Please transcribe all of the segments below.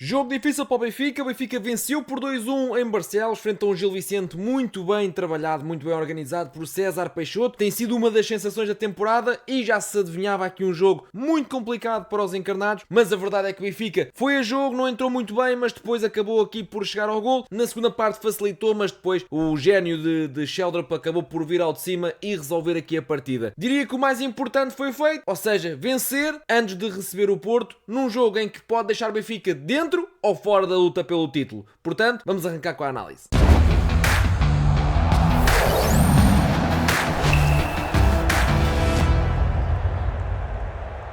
Jogo difícil para o Benfica venceu por 2-1 em Barcelos, frente a um Gil Vicente muito bem trabalhado, muito bem organizado por César Peixoto. Tem sido uma das sensações da temporada e já se adivinhava aqui um jogo muito complicado para os encarnados, mas a verdade é que o Benfica foi a jogo, não entrou muito bem, mas depois acabou aqui por chegar ao gol. Na segunda parte facilitou, mas depois o gênio de Sheldrop acabou por vir ao de cima e resolver aqui a partida. Diria que o mais importante foi feito, ou seja, vencer antes de receber o Porto, num jogo em que pode deixar o Benfica dentro ou fora da luta pelo título. Portanto, vamos arrancar com a análise.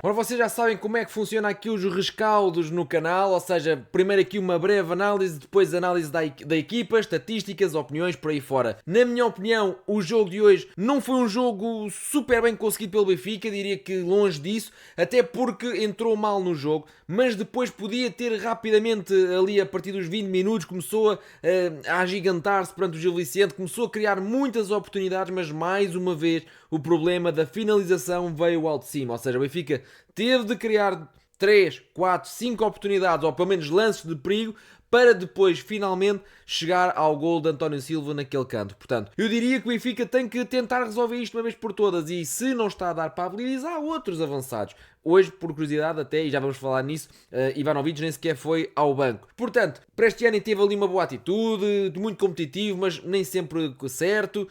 Ora, vocês já sabem como é que funciona aqui os rescaldos no canal, ou seja, primeiro aqui uma breve análise, depois análise da equipa, estatísticas, opiniões, por aí fora. Na minha opinião, o jogo de hoje não foi um jogo super bem conseguido pelo Benfica, diria que longe disso, até porque entrou mal no jogo, mas depois podia ter rapidamente, ali a partir dos 20 minutos, começou a agigantar-se perante o Gil Vicente, começou a criar muitas oportunidades, mas mais uma vez o problema da finalização veio ao de cima, ou seja, o Benfica teve de criar 3, 4, 5 oportunidades, ou pelo menos lances de perigo, para depois finalmente chegar ao gol de António Silva naquele canto. Portanto, eu diria que o Benfica tem que tentar resolver isto uma vez por todas, e se não está a dar para habilitar, há outros avançados. Hoje, por curiosidade até, e já vamos falar nisso, Ivanovic nem sequer foi ao banco. Portanto, Prestiani teve ali uma boa atitude, muito competitivo, mas nem sempre certo.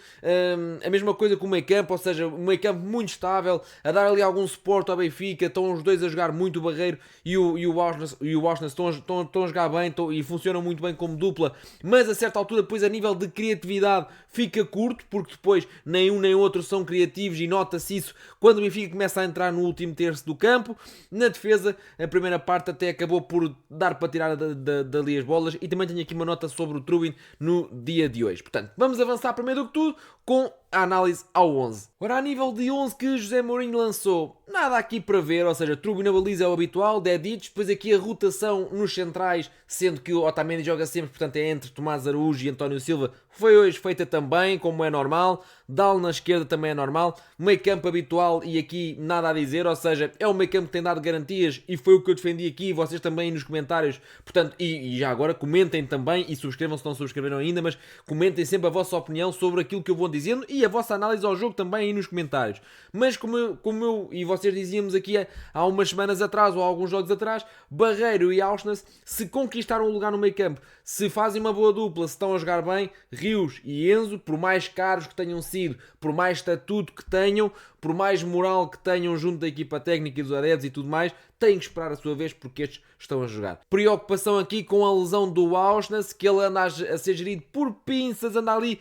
A mesma coisa com o meio campo, ou seja, o meio campo muito estável, a dar ali algum suporte ao Benfica, estão os dois a jogar muito o Barreiro e o Washington estão a jogar bem e funcionam muito bem como dupla, mas a certa altura, depois a nível de criatividade fica curto, porque depois nem um nem outro são criativos e nota-se isso quando o Benfica começa a entrar no último terço do campo. Na defesa, a primeira parte até acabou por dar para tirar dali as bolas, e também tenho aqui uma nota sobre o Trubin no dia de hoje. Portanto, vamos avançar primeiro do que tudo com a análise ao 11. Ora, a nível de 11 que José Mourinho lançou, nada aqui para ver, ou seja, Trubin na baliza é o habitual, Dedic, depois aqui a rotação nos centrais, sendo que o Otamendi joga sempre, portanto é entre Tomás Araújo e António Silva, foi hoje feita também, como é normal. Dal na esquerda também é normal, meio campo habitual e aqui nada a dizer, ou seja, é um meio campo que tem dado garantias e foi o que eu defendi aqui, vocês também nos comentários, portanto, e já agora comentem também e subscrevam se não subscreveram ainda, mas comentem sempre a vossa opinião sobre aquilo que eu vou dizendo e a vossa análise ao jogo também aí nos comentários. Mas como eu e vocês dizíamos aqui há umas semanas atrás ou há alguns jogos atrás, Barreiro e Auschwitz, se conquistaram um lugar no meio campo, se fazem uma boa dupla, se estão a jogar bem, Rios e Enzo, por mais caros que tenham sido, por mais estatuto que tenham, por mais moral que tenham junto da equipa técnica e dos adeptos e tudo mais, têm que esperar a sua vez porque estes estão a jogar. Preocupação aqui com a lesão do Auschwitz, que ele anda a ser gerido por pinças, anda ali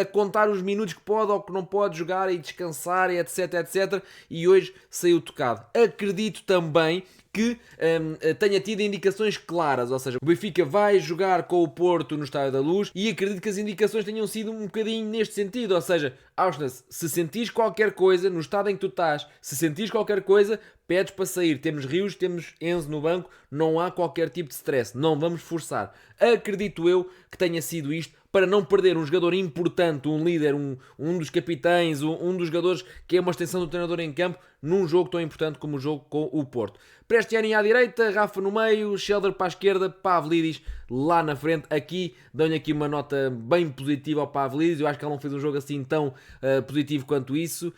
a contar os minutos que pode ou que não pode jogar e descansar e etc, etc. E hoje saiu tocado. Acredito também que tenha tido indicações claras, ou seja, o Benfica vai jogar com o Porto no Estádio da Luz e acredito que as indicações tenham sido um bocadinho neste sentido, ou seja, Auschwitz, se sentires qualquer coisa, no estado em que tu estás, se sentires qualquer coisa, pedes para sair. Temos Rios, temos Enzo no banco, não há qualquer tipo de stress, não vamos forçar. Acredito eu que tenha sido isto, para não perder um jogador importante, um líder, um dos capitães, um dos jogadores que é uma extensão do treinador em campo, num jogo tão importante como o jogo com o Porto. Prestiani à direita, Rafa no meio, Sheldon para a esquerda, Pavlidis lá na frente. Aqui dou-lhe aqui uma nota bem positiva ao Pavlidis, eu acho que ele não fez um jogo assim tão positivo quanto isso,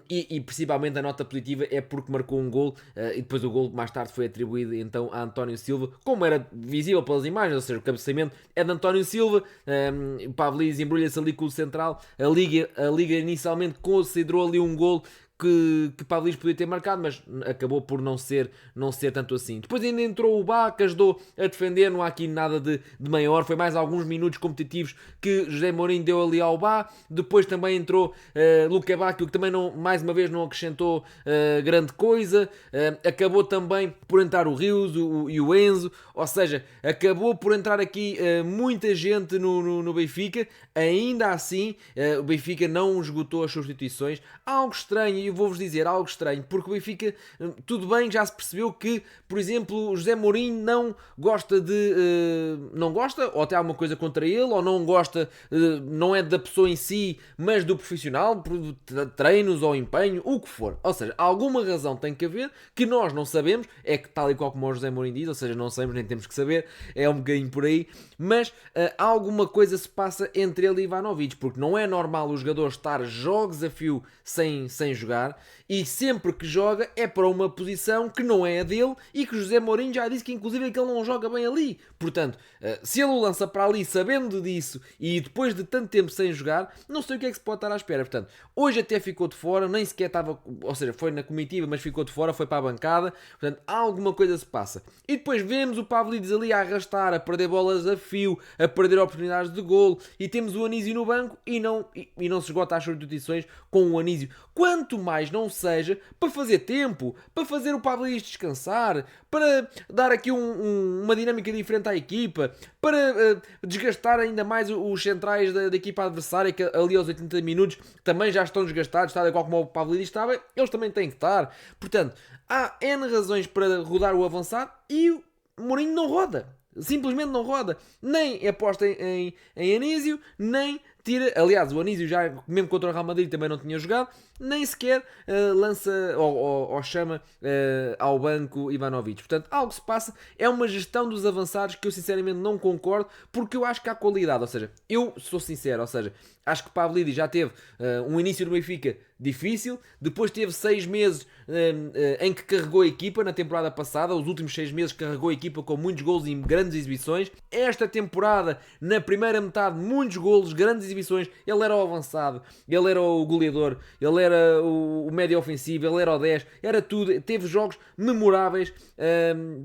e principalmente a nota positiva é porque marcou um gol, e depois o gol mais tarde foi atribuído então a António Silva, como era visível pelas imagens, ou seja, o cabeceamento é de António Silva. O Pavlidis embrulha-se ali com o central, a Liga inicialmente considerou ali um gol que Pavlidis podia ter marcado, mas acabou por não ser tanto assim. Depois ainda entrou o Bá, que ajudou a defender, não há aqui nada de maior, foi mais alguns minutos competitivos que José Mourinho deu ali ao Bá. Depois também entrou Luca Bacchio, que também mais uma vez não acrescentou grande coisa. Acabou também por entrar o Rios e o Enzo, ou seja, acabou por entrar aqui muita gente no Benfica. Ainda assim, o Benfica não esgotou as substituições, algo estranho. e vou-vos dizer algo estranho, porque o Benfica, tudo bem, já se percebeu que, por exemplo, o José Mourinho não gosta de... não gosta, ou até há uma coisa contra ele, ou não gosta, não é da pessoa em si, mas do profissional, por treinos ou empenho, o que for. Ou seja, alguma razão tem que haver, que nós não sabemos, é que tal e qual como o José Mourinho diz, ou seja, não sabemos nem temos que saber, é um bocadinho por aí, mas alguma coisa se passa entre ele e Ivanovic, porque não é normal o jogador estar jogos a fio sem jogar, e sempre que joga é para uma posição que não é a dele e que José Mourinho já disse que inclusive é que ele não joga bem ali. Portanto, se ele o lança para ali sabendo disso e depois de tanto tempo sem jogar, não sei o que é que se pode estar à espera. Portanto, hoje até ficou de fora, nem sequer estava, ou seja, foi na comitiva, mas ficou de fora, foi para a bancada. Portanto, alguma coisa se passa. E depois vemos o Pavlidis ali a arrastar, a perder bolas a fio, a perder oportunidades de golo, e temos o Anísio no banco e não se esgota as substituições com o Anísio. Quanto mais não seja para fazer tempo, para fazer o Pavlidis descansar, para dar aqui uma dinâmica diferente à equipa, para desgastar ainda mais os centrais da equipa adversária, que ali aos 80 minutos também já estão desgastados, tal qual como o Pavlidis estava, eles também têm que estar. Portanto, há N razões para rodar o avançado e o Mourinho não roda. Simplesmente não roda. Nem aposta em Anísio, nem tira. Aliás, o Anísio já, mesmo contra o Real Madrid, também não tinha jogado. Nem sequer lança ou chama ao banco Ivanovic. Portanto, algo se passa. É uma gestão dos avançados que eu sinceramente não concordo, porque eu acho que há qualidade. Ou seja, eu sou sincero, ou seja, acho que Pavlidis já teve um início do Benfica difícil, depois teve 6 meses em que carregou a equipa na temporada passada, os últimos 6 meses carregou a equipa com muitos golos e grandes exibições. Esta temporada, na primeira metade, muitos golos, grandes exibições, ele era o avançado, ele era o goleador, ele era o médio ofensivo, ele era o 10, era tudo, teve jogos memoráveis.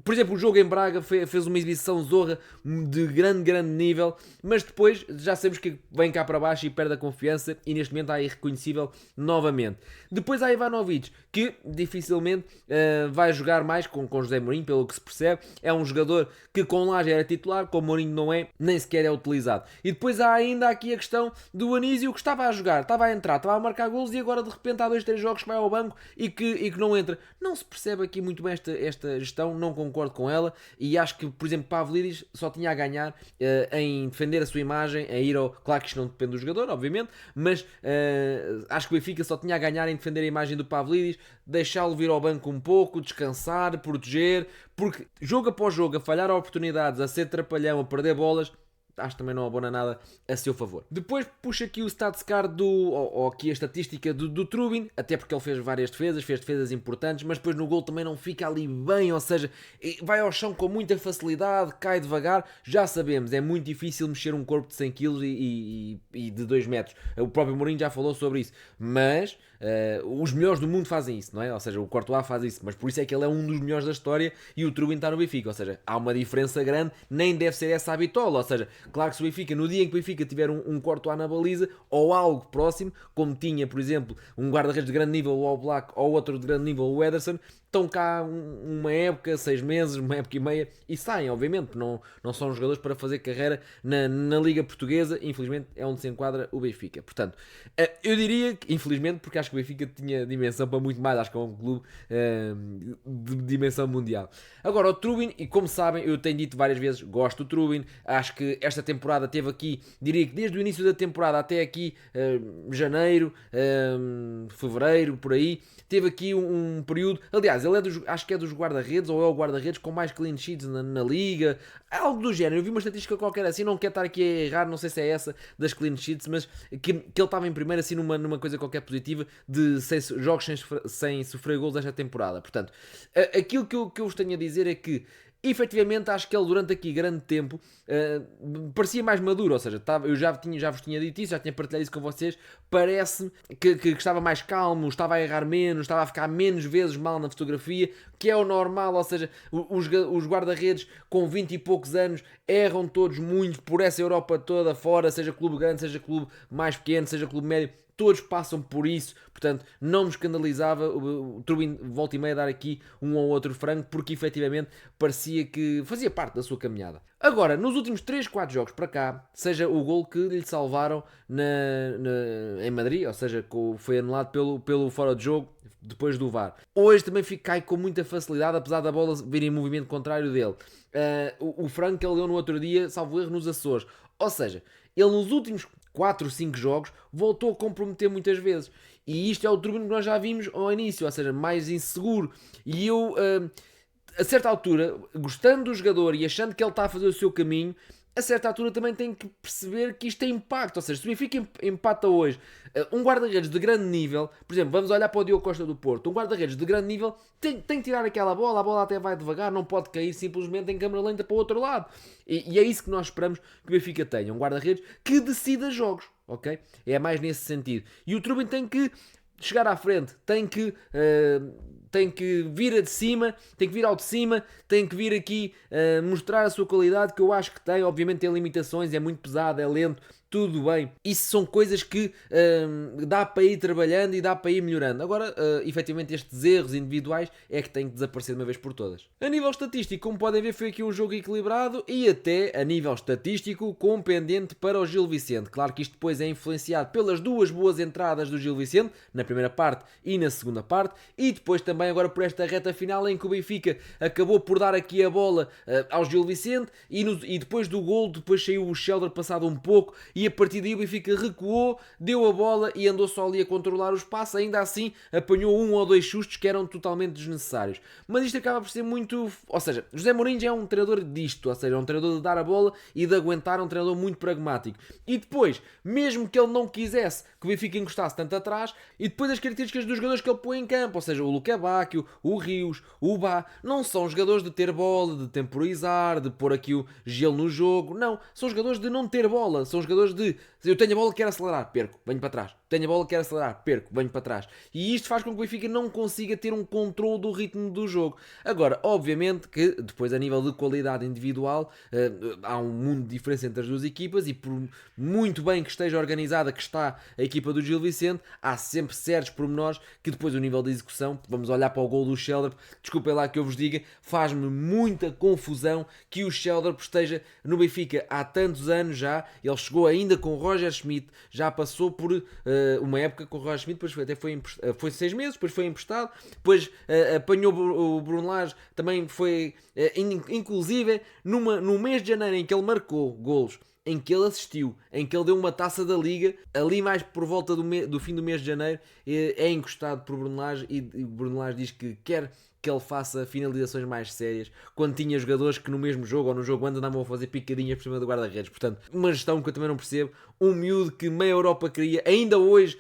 Por exemplo, o jogo em Braga fez uma exibição zorra de grande nível, mas depois já sabemos que vem cá para baixo e perde a confiança e neste momento está irreconhecível novamente. Depois há Ivanovic, que dificilmente vai jogar mais com José Mourinho, pelo que se percebe. É um jogador que com Laje era titular, com Mourinho não é, nem sequer é utilizado. E depois há ainda aqui a questão do Anísio, que estava a jogar, estava a entrar, estava a marcar golos e agora de repente há 2-3 jogos que vai ao banco e que não entra. Não se percebe aqui muito bem esta gestão, não concordo com ela e acho que, por exemplo, Pavlidis só tinha a ganhar em defender a sua imagem, a ir ao... Claro que isto não depende do jogador, obviamente, mas acho que o Benfica só tinha a ganhar em defender a imagem do Pavlidis, deixá-lo vir ao banco um pouco, descansar, proteger, porque jogo após jogo, a falhar oportunidades, a ser trapalhão, a perder bolas, acho que também não abona nada a seu favor. Depois puxa aqui o StatsCard ou aqui a estatística do Trubin, até porque ele fez várias defesas, fez defesas importantes, mas depois no gol também não fica ali bem, ou seja, vai ao chão com muita facilidade, cai devagar. Já sabemos, é muito difícil mexer um corpo de 100 kg e de 2 metros. O próprio Mourinho já falou sobre isso, mas os melhores do mundo fazem isso, não é? Ou seja, o Courtois faz isso, mas por isso é que ele é um dos melhores da história e o Trubin está no Benfica, ou seja, há uma diferença grande, nem deve ser essa a bitola, ou seja, claro que se o Benfica, no dia em que o Benfica tiver um Courtois na baliza, ou algo próximo, como tinha, por exemplo, um guarda-redes de grande nível, o Oblak, ou outro de grande nível, o Ederson, estão cá uma época, 6 meses, uma época e meia, e saem, obviamente, não são jogadores para fazer carreira na Liga Portuguesa, infelizmente é onde se enquadra o Benfica. Portanto, eu diria que, infelizmente, porque acho que o Benfica tinha dimensão para muito mais, acho que é um clube de dimensão mundial. Agora, o Trubin, e como sabem, eu tenho dito várias vezes, gosto do Trubin, acho que esta temporada teve aqui, diria que desde o início da temporada até aqui, janeiro, fevereiro, por aí, teve aqui um período, aliás, ele acho que é dos guarda-redes, ou é o guarda-redes com mais clean sheets na liga, algo do género. Eu vi uma estatística qualquer assim, não quero estar aqui a errar, não sei se é essa das clean sheets, mas que ele estava em primeiro assim numa coisa qualquer positiva de jogos sem sofrer gols esta temporada. Portanto, aquilo que eu vos tenho a dizer é que efetivamente acho que ele durante aqui grande tempo parecia mais maduro, ou seja, eu já vos tinha dito isso, já tinha partilhado isso com vocês, parece que estava mais calmo, estava a errar menos, estava a ficar menos vezes mal na fotografia, que é o normal, ou seja, os guarda-redes com 20 e poucos anos erram todos muito por essa Europa toda fora, seja clube grande, seja clube mais pequeno, seja clube médio, todos passam por isso, portanto não me escandalizava o Trubin volta e meia dar aqui um ou outro frango, porque efetivamente parecia que fazia parte da sua caminhada. Agora, nos últimos 3, 4 jogos para cá, seja o gol que lhe salvaram em Madrid, ou seja, foi anulado pelo fora de jogo, depois do VAR. Hoje também cai com muita facilidade, apesar da bola vir em movimento contrário dele. O frango que ele deu no outro dia, salvo erro, nos Açores. Ou seja, ele nos últimos 4, 5 jogos voltou a comprometer muitas vezes. E isto é o Trubin que nós já vimos ao início, ou seja, mais inseguro. E eu, a certa altura, gostando do jogador e achando que ele está a fazer o seu caminho, a certa altura também tem que perceber que isto tem impacto. Ou seja, se o Benfica empata hoje um guarda-redes de grande nível, por exemplo, vamos olhar para o Diogo Costa do Porto, um guarda-redes de grande nível tem que tirar aquela bola, a bola até vai devagar, não pode cair simplesmente em câmara lenta para o outro lado. E é isso que nós esperamos que o Benfica tenha, um guarda-redes que decida jogos, ok? É mais nesse sentido. E o Trubin tem que chegar à frente, tem que vir de cima, tem que vir ao de cima, tem que vir aqui mostrar a sua qualidade, que eu acho que tem. Obviamente tem limitações, é muito pesado, é lento, tudo bem. Isso são coisas que dá para ir trabalhando e dá para ir melhorando. Agora, efetivamente, estes erros individuais é que têm que desaparecer de uma vez por todas. A nível estatístico, como podem ver, foi aqui um jogo equilibrado e até, a nível estatístico, com pendente para o Gil Vicente. Claro que isto depois é influenciado pelas duas boas entradas do Gil Vicente, na primeira parte e na segunda parte, e depois também agora por esta reta final em que o Benfica acabou por dar aqui a bola ao Gil Vicente e depois do gol, depois saiu o Shelder passado um pouco e a partir daí o Benfica recuou, deu a bola e andou só ali a controlar o espaço. Ainda assim apanhou 1 ou 2 sustos que eram totalmente desnecessários. Mas isto acaba por ser muito... Ou seja, José Mourinho já é um treinador disto, ou seja, é um treinador de dar a bola e de aguentar, um treinador muito pragmático. E depois, mesmo que ele não quisesse que o Benfica encostasse tanto atrás, e depois as características dos jogadores que ele põe em campo, ou seja, o Luca Bacchio, o Rios, o Bá, não são jogadores de ter bola, de temporizar, de pôr aqui o gelo no jogo, não, são jogadores de não ter bola, são jogadores de eu tenho a bola, quero acelerar, perco, venho para trás. Tenho a bola, quero acelerar, perco, venho para trás. E isto faz com que o Benfica não consiga ter um controle do ritmo do jogo. Agora, obviamente que depois a nível de qualidade individual há um mundo de diferença entre as duas equipas e por muito bem que esteja organizada que está a equipa do Gil Vicente, há sempre certos pormenores que depois o nível de execução, vamos olhar para o gol do Shelder, desculpem lá que eu vos diga, faz-me muita confusão que o Shelder esteja no Benfica há tantos anos já, ele chegou ainda com o Roger Schmidt, já passou por uma época com o Roger Schmidt, depois até foi 6 meses, depois foi emprestado, depois apanhou o Bruno Lage, também foi, inclusive no mês de janeiro em que ele marcou golos, em que ele assistiu, em que ele deu uma taça da Liga, ali mais por volta do fim do mês de janeiro, é encostado por Bruno Lage e o Bruno Lage diz que quer que ele faça finalizações mais sérias, quando tinha jogadores que no mesmo jogo ou no jogo antes andavam a fazer picadinhas por cima do guarda-redes. Portanto, uma gestão que eu também não percebo, um miúdo que meia Europa queria, ainda hoje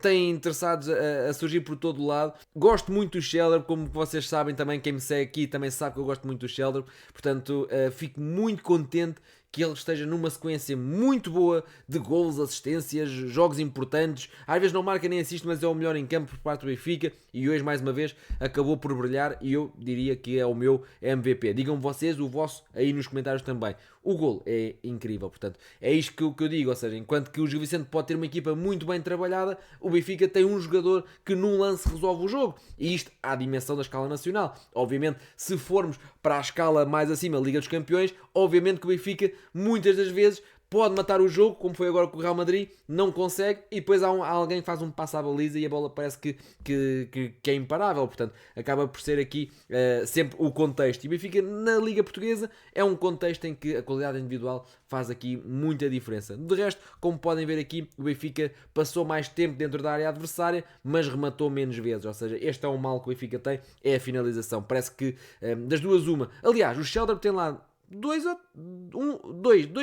tem interessados a surgir por todo o lado. Gosto muito do Shelder, como vocês sabem também, quem me segue aqui também sabe que eu gosto muito do Shelder, portanto fico muito contente que ele esteja numa sequência muito boa de golos, assistências, jogos importantes. Às vezes não marca nem assiste, mas é o melhor em campo por parte do Benfica. E hoje, mais uma vez, acabou por brilhar e eu diria que é o meu MVP. Digam vocês o vosso aí nos comentários também. O golo é incrível, portanto, é isto que eu digo. Ou seja, enquanto que o Gil Vicente pode ter uma equipa muito bem trabalhada, o Benfica tem um jogador que num lance resolve o jogo. E isto à dimensão da escala nacional. Obviamente, se formos para a escala mais acima, Liga dos Campeões, obviamente que o Benfica muitas das vezes pode matar o jogo, como foi agora com o Real Madrid, não consegue, e depois há alguém que faz um passo à baliza e a bola parece que é imparável. Portanto, acaba por ser aqui sempre o contexto. E o Benfica na Liga Portuguesa é um contexto em que a qualidade individual faz aqui muita diferença. De resto, como podem ver aqui, o Benfica passou mais tempo dentro da área adversária, mas rematou menos vezes. Ou seja, este é um mal que o Benfica tem, é a finalização. Parece que das duas uma. Aliás, o Shelder tem lá dois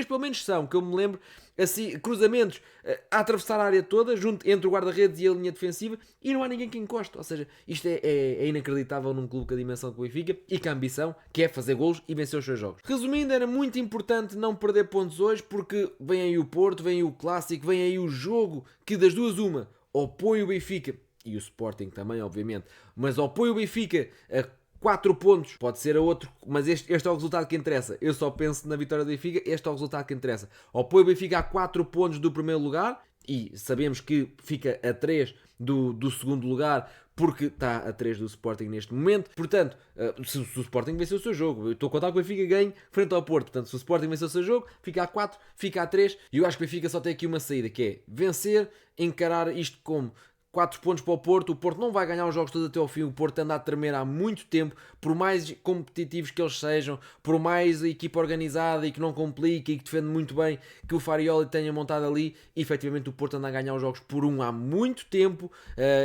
pelo menos são, que eu me lembro, assim, cruzamentos a atravessar a área toda, junto entre o guarda-redes e a linha defensiva, e não há ninguém que encoste. Ou seja, isto é inacreditável num clube com a dimensão que o Benfica e com a ambição que é fazer golos e vencer os seus jogos. Resumindo, era muito importante não perder pontos hoje, porque vem aí o Porto, vem aí o Clássico, vem aí o jogo que das duas uma opõe o Benfica e o Sporting também, obviamente, mas opõe o Benfica a 4 pontos, pode ser a outro, mas este é o resultado que interessa. Eu só penso na vitória do Benfica, este é o resultado que interessa. Ou põe o Benfica a 4 pontos do primeiro lugar, e sabemos que fica a 3 do segundo lugar, porque está a 3 do Sporting neste momento. Portanto, se o Sporting vencer o seu jogo, eu estou a contar que o Benfica ganhe frente ao Porto. Portanto, se o Sporting vencer o seu jogo, fica a 4, fica a 3. E eu acho que o Benfica só tem aqui uma saída, que é vencer, encarar isto como 4 pontos para o Porto. O Porto não vai ganhar os jogos todos até ao fim. O Porto anda a tremer há muito tempo. Por mais competitivos que eles sejam, por mais a equipa organizada e que não complica e que defende muito bem que o Farioli tenha montado ali, efetivamente o Porto anda a ganhar os jogos por há muito tempo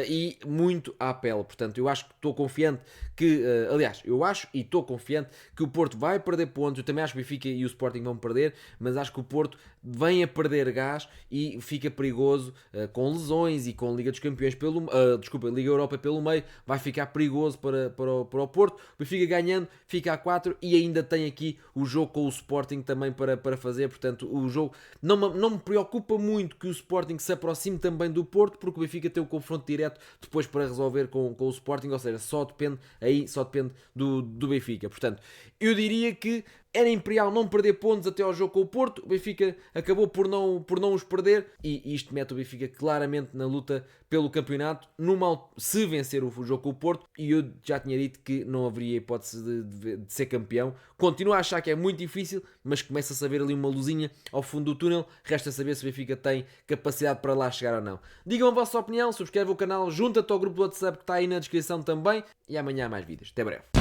e muito à pele. Portanto, eu acho que estou confiante que, aliás, eu acho e estou confiante que o Porto vai perder pontos. Eu também acho que o Benfica e o Sporting vão perder, mas acho que o Porto vem a perder gás e fica perigoso com lesões e com Liga dos Campeões Liga Europa pelo meio, vai ficar perigoso para o Porto. O Benfica ganhando, fica a 4 e ainda tem aqui o jogo com o Sporting também para fazer. Portanto, o jogo não me preocupa muito que o Sporting se aproxime também do Porto, porque o Benfica tem o confronto direto depois para resolver com o Sporting, ou seja, só depende do Benfica. Portanto, eu diria que era imperial não perder pontos até ao jogo com o Porto. O Benfica acabou por não os perder e isto mete o Benfica claramente na luta pelo campeonato, se vencer o jogo com o Porto. E eu já tinha dito que não haveria hipótese de ser campeão. Continuo a achar que é muito difícil, mas começa a saber ali uma luzinha ao fundo do túnel. Resta saber se o Benfica tem capacidade para lá chegar ou não. Digam a vossa opinião, subscrevam o canal, junta-te ao grupo do WhatsApp que está aí na descrição também e amanhã há mais vídeos. Até breve.